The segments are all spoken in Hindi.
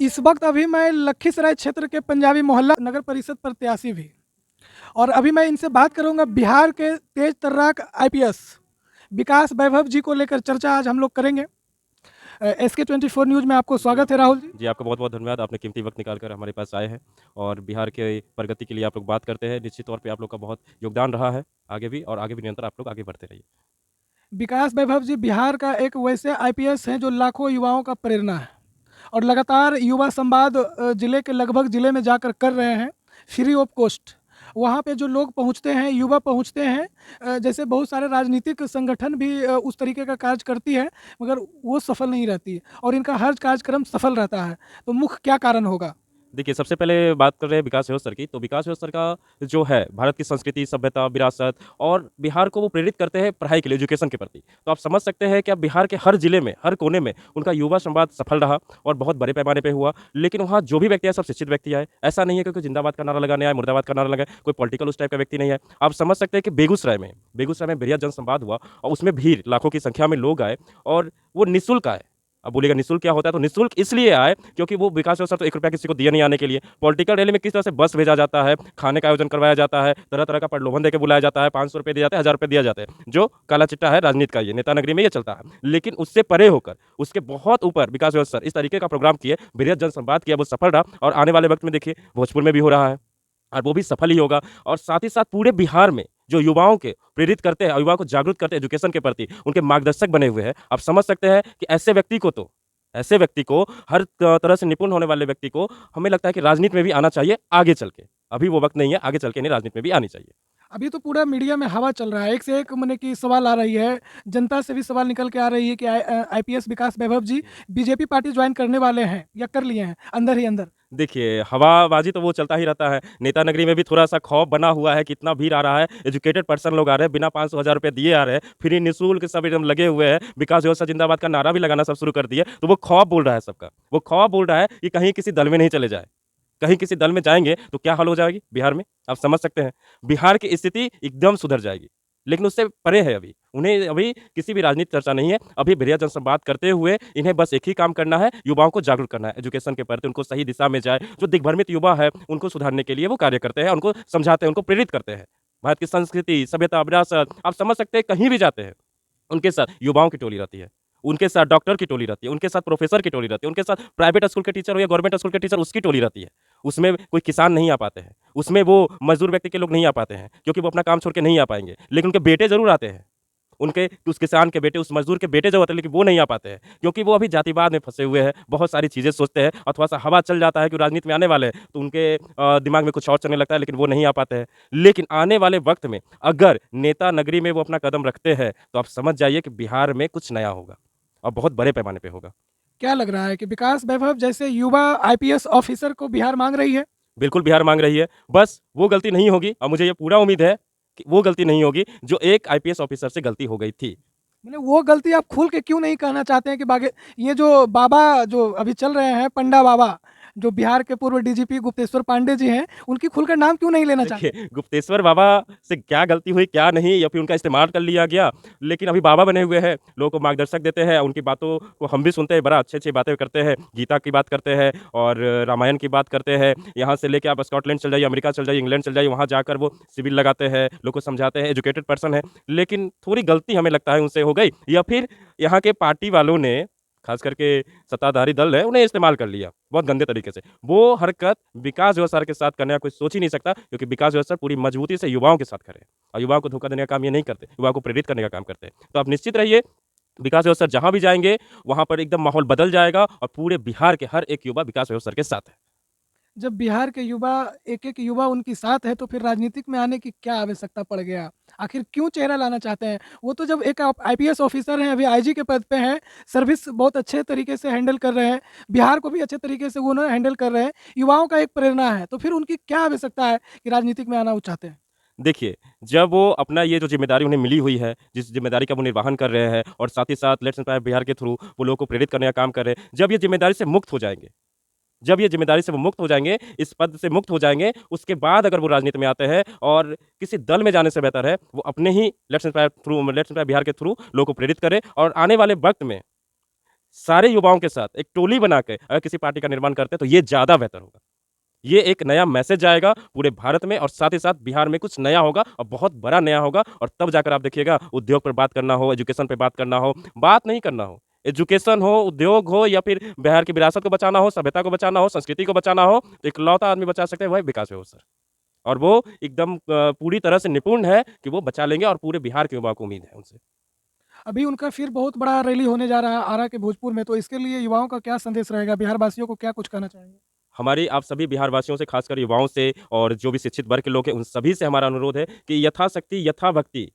इस वक्त अभी मैं लखीसराय क्षेत्र के पंजाबी मोहल्ला नगर परिषद प्रत्याशी भी, और अभी मैं इनसे बात करूंगा बिहार के तेज तर्राक आईपीएस विकास वैभव जी को लेकर चर्चा आज हम लोग करेंगे। SK24 न्यूज़ में आपको जी, स्वागत है राहुल जी। जी, आपका बहुत-बहुत धन्यवाद। आपने कीमती वक़्त निकाल कर हमारे पास आए हैं और बिहार के प्रगति के लिए आप लोग बात करते हैं। निश्चित तौर पे आप लोग का बहुत योगदान रहा है, आगे भी और आगे भी निरंतर आप लोग आगे बढ़ते रहिए। विकास वैभव जी बिहार का एक वैसे आईपीएस हैं जो लाखों युवाओं का प्रेरणा है, और लगातार युवा संवाद जिले के लगभग जिले में जाकर कर रहे हैं फ्री ऑफ कॉस्ट। वहाँ पे जो लोग पहुँचते हैं, युवा पहुँचते हैं, जैसे बहुत सारे राजनीतिक संगठन भी उस तरीके का कार्य करती है, मगर वो सफल नहीं रहती है और इनका हर कार्यक्रम सफल रहता है। तो मुख्य क्या कारण होगा? देखिए, सबसे पहले बात कर रहे हैं विकास व्यवसर की, तो विकास व्यवसर का जो है भारत की संस्कृति, सभ्यता, विरासत और बिहार को वो प्रेरित करते हैं पढ़ाई के लिए, एजुकेशन के प्रति। तो आप समझ सकते हैं कि अब बिहार के हर जिले में, हर कोने में उनका युवा संवाद सफल रहा और बहुत बड़े पैमाने पे हुआ। लेकिन वहाँ जो भी व्यक्ति आए, सब शिक्षित व्यक्ति आए। ऐसा नहीं है कि कोई जिंदाबाद का नारा लगाने आए, मुर्दाबाद का नारा लगाए, कोई पॉलिटिकल उस टाइप का व्यक्ति नहीं है। आप समझ सकते हैं कि बेगूसराय में बृहद जनसंवाद हुआ और उसमें भीड़, लाखों की संख्या में लोग आए और वो निःशुल्क आए। अब बोलिएगा निःशुल्क क्या होता है? तो निःशुल्क इसलिए आए क्योंकि वो विकास व्यवसर तो ₹1 किसी को दिया नहीं आने के लिए। पॉलिटिकल रैली में किस तरह से बस भेजा जाता है, खाने का आयोजन करवाया जाता है, तरह-तरह का प्रलोभन देके बुलाया जाता है, ₹500 दिए जाते हैं, ₹1000 दिया जाते हैं, जो काला चिट्ठा है राजनीति का, ये नेता नगरी में ये चलता है। लेकिन उससे परे होकर, उसके बहुत ऊपर विकास व्यवसर इस तरीके का प्रोग्राम किए, बृहद जनसंवाद किया, वो सफल रहा और आने वाले वक्त में देखिए भोजपुर में भी हो रहा है। और वो भी सफल ही होगा और साथ ही साथ पूरे बिहार में जो युवाओं के प्रेरित करते हैं, युवाओं को जागरूक करते हैं एजुकेशन के प्रति, उनके मार्गदर्शक बने हुए हैं। आप समझ सकते हैं कि ऐसे व्यक्ति को हर तरह से निपुण होने वाले व्यक्ति को हमें लगता है कि राजनीति में भी आना चाहिए आगे चल के। अभी वो वक़्त नहीं है, आगे चल के इन्हें राजनीति में भी आनी चाहिए। अभी तो पूरा मीडिया में हवा चल रहा है, एक से एक मने कि सवाल आ रही है, जनता से भी सवाल निकल के आ रही है कि आईपीएस विकास वैभव जी बीजेपी पार्टी ज्वाइन करने वाले हैं या कर लिए हैं अंदर ही अंदर। देखिए, हवाबाज़ी तो वो चलता ही रहता है। नेता नगरी में भी थोड़ा-सा खौफ बना हुआ है कि इतना भीड़ आ रहा है, एजुकेटेड पर्सन लोग आ रहे हैं, बिना 500 हज़ार रुपए दिए आ रहे हैं, फ्री निःशुल्क सब एकदम लगे हुए हैं, विकास व्यवस्था जिंदाबाद का नारा भी लगाना सब शुरू कर दिए, तो वो खौफ बोल रहा है सबका। वो खौफ बोल रहा है कि कहीं किसी दल में नहीं चले जाएँ। कहीं किसी दल में जाएँगे तो क्या हाल हो जाएगी बिहार में? आप समझ सकते हैं। बिहार की स्थिति एकदम सुधर जाएगी। लेकिन उससे परे है अभी। उन्हें अभी किसी भी राजनीतिक चर्चा नहीं है। अभी बृहद जनसंवाद करते हुए इन्हें बस एक ही काम करना है, युवाओं को जागरूक करना है। एजुकेशन के प्रति उनको सही दिशा में जाए। जो दिग्भ्रमित युवा है, उनको सुधारने के लिए वो कार्य करते हैं, उनको समझाते हैं, उनको प्रेरित करते हैं। भारत की संस्कृति, सभ्यता, विरासत आप समझ सकते हैं कहीं भी जाते हैं, उनके साथ युवाओं की टोली रहती है। उनके साथ डॉक्टर की टोली रहती है, उनके साथ प्रोफ़ेसर की टोली रहती है, उनके साथ प्राइवेट स्कूल के टीचर हो या गवर्नमेंट स्कूल के टीचर उसकी टोली रहती है। उसमें कोई किसान नहीं आ पाते हैं, उसमें वो मज़दूर व्यक्ति के लोग नहीं आ पाते हैं, क्योंकि वो अपना काम छोड़ के नहीं आ पाएँगे। लेकिन उनके बेटे ज़रूर आते हैं। उनके उस किसान के बेटे, उस मज़दूर के बेटे जो होते हैं, लेकिन वो नहीं आ पाते हैं, क्योंकि वो अभी जातिवाद में फँसे हुए हैं, बहुत सारी चीज़ें सोचते हैं और थोड़ा-सा हवा चल जाता है कि राजनीति में आने वाले हैं, तो उनके दिमाग में कुछ और चलने लगता है, लेकिन वो नहीं आ पाते हैं। लेकिन आने वाले वक़्त में अगर नेता नगरी में वो अपना कदम रखते हैं, तो आप समझ जाइए कि बिहार में कुछ नया होगा और बहुत बड़े पैमाने पे होगा। क्या लग रहा है कि विकास वैभव जैसे युवा आईपीएस ऑफिसर को बिहार मांग रही है? बिल्कुल बिहार माँग रही है, बस वो गलती नहीं होगी और मुझे ये पूरा उम्मीद है कि वो गलती नहीं होगी, जो एक आईपीएस ऑफिसर से गलती हो गई थी। मैंने वो गलती आप खुल के क्यों नहीं कहना चाहते हैं कि बागे ये जो बाबा जो अभी चल रहे हैं, पंडा बाबा, जो बिहार के पूर्व डीजीपी गुप्तेश्वर पांडे जी हैं, उनकी खुलकर नाम क्यों नहीं लेना चाहते? देखिए, गुप्तेश्वर बाबा से क्या गलती हुई, क्या नहीं या फिर उनका इस्तेमाल कर लिया गया, लेकिन अभी बाबा बने हुए हैं, लोगों को मार्गदर्शक देते हैं, उनकी बातों को हम भी सुनते हैं, बड़ा अच्छी-अच्छी बातें करते हैं, गीता की बात करते हैं और रामायण की बात करते हैं। यहाँ से लेके आप स्कॉटलैंड चल जाइए, अमेरिका चल जाइए, इंग्लैंड चल जाइए, वहाँ जाकर वो शिविर लगाते हैं, लोगों को समझाते हैं, एजुकेटेड पर्सन है। लेकिन थोड़ी गलती हमें लगता है उनसे हो गई या फिर यहाँ के पार्टी वालों ने, खास करके सत्ताधारी दल है, उन्हें इस्तेमाल कर लिया, बहुत गंदे तरीके से। वो हरकत विकास व्यवसाय के साथ करने का कोई सोच ही नहीं सकता, क्योंकि विकास व्यवसाय पूरी मजबूती से युवाओं के साथ करे और युवाओं को धोखा देने का काम ये नहीं करते, युवाओं को प्रेरित करने का काम करते हैं। तो आप निश्चित रहिए, विकास व्यवसाय जहाँ भी जाएँगे, वहाँ पर एकदम माहौल बदल जाएगा और पूरे बिहार के हर एक युवा विकास व्यवसाय के साथ है। जब बिहार के युवा एक-एक युवा उनके साथ है, तो फिर राजनीतिक में आने की क्या आवश्यकता पड़ गया? आखिर क्यों चेहरा लाना चाहते हैं? वो तो जब एक आप आईपीएस ऑफिसर हैं, अभी आईजी के पद पे हैं, सर्विस बहुत अच्छे तरीके से हैंडल कर रहे हैं, बिहार को भी अच्छे तरीके से वो उन्होंने हैंडल कर रहे हैं, युवाओं का एक प्रेरणा है, तो फिर उनकी क्या आवश्यकता है कि राजनीतिक में आना वो चाहते हैं? देखिए, जब वो अपना ये जो ज़िम्मेदारी उन्हें मिली हुई है, जिस ज़िम्मेदारी का वो निर्वहन कर रहे हैं और साथ ही साथ लेट्स इंस्पायर बिहार के थ्रू वो लोगों को प्रेरित करने का काम कर रहे हैं, जब ये ज़िम्मेदारी से मुक्त हो जाएँगे, जब ये ज़िम्मेदारी से वो मुक्त हो जाएँगे, इस पद से मुक्त हो जाएँगे, उसके बाद अगर वो राजनीति में आते हैं और किसी दल में जाने से बेहतर है, वो अपने ही लेट्स इंस्पायर बिहार के थ्रू लोगों को प्रेरित करें और आने वाले वक़्त में सारे युवाओं के साथ एक टोली बना के अगर किसी पार्टी का निर्माण करते हैं तो ये ज़्यादा बेहतर होगा। ये एक नया मैसेज जाएगा पूरे भारत में और साथ ही साथ बिहार में कुछ नया होगा और बहुत बड़ा नया होगा और तब जाकर आप देखिएगा उद्योग पर बात करना हो, एजुकेशन पे बात करना हो, बात नहीं करना हो। एजुकेशन हो, उद्योग हो या फिर बिहार की विरासत को बचाना हो, सभ्यता को बचाना हो, संस्कृति को बचाना हो, तो इकलौता आदमी बचा सकते हैं वही विकास है वो सर। और वो एकदम पूरी तरह से निपुण है कि वो बचा लेंगे और पूरे बिहार के युवाओं को उम्मीद है उनसे। अभी उनका फिर बहुत बड़ा रैली होने जा रहा है आरा के भोजपुर में, तो इसके लिए युवाओं का क्या संदेश रहेगा? बिहार वासियों को क्या कुछ कहना चाहेंगे? हमारी आप सभी बिहार वासियों से खासकर युवाओं से और जो भी शिक्षित वर्ग के लोग हैं उन सभी से हमारा अनुरोध है कि यथाशक्ति यथाभक्ति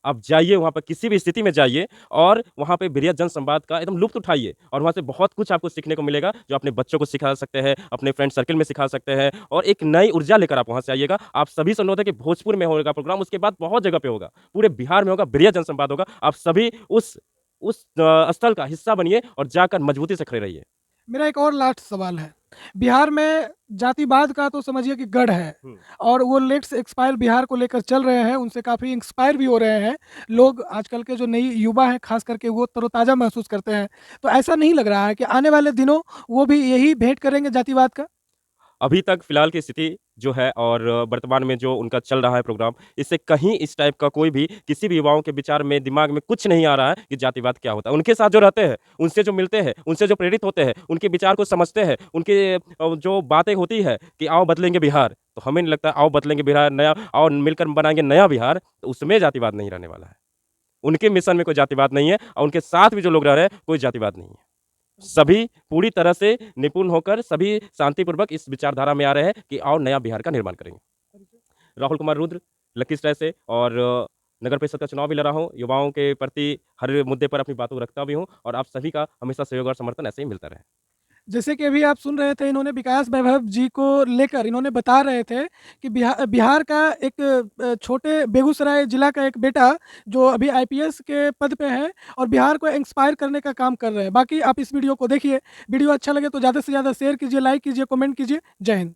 आप जाइए वहाँ पर किसी भी स्थिति में जाइए और वहाँ पे बृहत जन संवाद का एकदम लुत्फ़ उठाइए और वहाँ से बहुत कुछ आपको सीखने को मिलेगा, जो अपने बच्चों को सिखा सकते हैं, अपने फ्रेंड सर्किल में सिखा सकते हैं और एक नई ऊर्जा लेकर आप वहाँ से आइएगा। आप सभी से अनुरोध है कि भोजपुर में होगा प्रोग्राम, उसके बाद बहुत जगह पे होगा, पूरे बिहार में होगा, बृहत जन संवाद होगा। आप सभी उस स्थल का हिस्सा बनिए और जाकर मजबूती से खड़े रहिए। मेरा एक और लास्ट सवाल है। बिहार में जातिवाद का तो समझिए कि गढ़ है हुँ। और वो लेट्स एक्सपायर बिहार को लेकर चल रहे हैं, उनसे काफ़ी इंस्पायर भी हो रहे हैं। लोग आजकल के जो नई युवा हैं ख़ास करके वो तरोताज़ा महसूस करते हैं। तो ऐसा नहीं लग रहा है कि आने वाले दिनों वो भी यही भेंट करेंगे जातिवाद का? अभी तक फिलहाल की स्थिति जो है और वर्तमान में जो उनका चल रहा है प्रोग्राम, इससे कहीं इस टाइप का कोई भी किसी भी युवाओं के विचार में, दिमाग में कुछ नहीं आ रहा है कि जातिवाद क्या होता है। उनके साथ जो रहते हैं, उनसे जो मिलते हैं, उनसे जो प्रेरित होते हैं, उनके विचार को समझते हैं, उनके जो बातें होती है कि आओ बदलेंगे बिहार, तो हमें नहीं लगता आओ बदलेंगे बिहार, नया आओ मिलकर बनाएँगे नया बिहार, तो उसमें जातिवाद नहीं रहने वाला है। उनके मिशन में कोई जातिवाद नहीं है और उनके साथ भी जो लोग रह रहे हैं, कोई जातिवाद नहीं है। सभी पूरी तरह से निपुण होकर सभी शांतिपूर्वक इस विचारधारा में आ रहे हैं कि आओ नया बिहार का निर्माण करेंगे। राहुल कुमार रुद्र, लखीसराय से और नगर परिषद का चुनाव भी लड़ा हूँ, युवाओं के प्रति हर मुद्दे पर अपनी बातों को रखता भी हूँ और आप सभी का हमेशा सहयोग और समर्थन ऐसे ही मिलता रहे। जैसे कि अभी आप सुन रहे थे, इन्होंने विकास वैभव जी को लेकर इन्होंने बता रहे थे कि बिहार का एक छोटे बेगूसराय जिला का एक बेटा जो अभी आईपीएस के पद पे है और बिहार को इंस्पायर करने का काम कर रहे हैं। बाकी आप इस वीडियो को देखिए, वीडियो अच्छा लगे तो ज़्यादा से ज़्यादा शेयर कीजिए, लाइक कीजिए, कमेंट कीजिए। जय हिंद।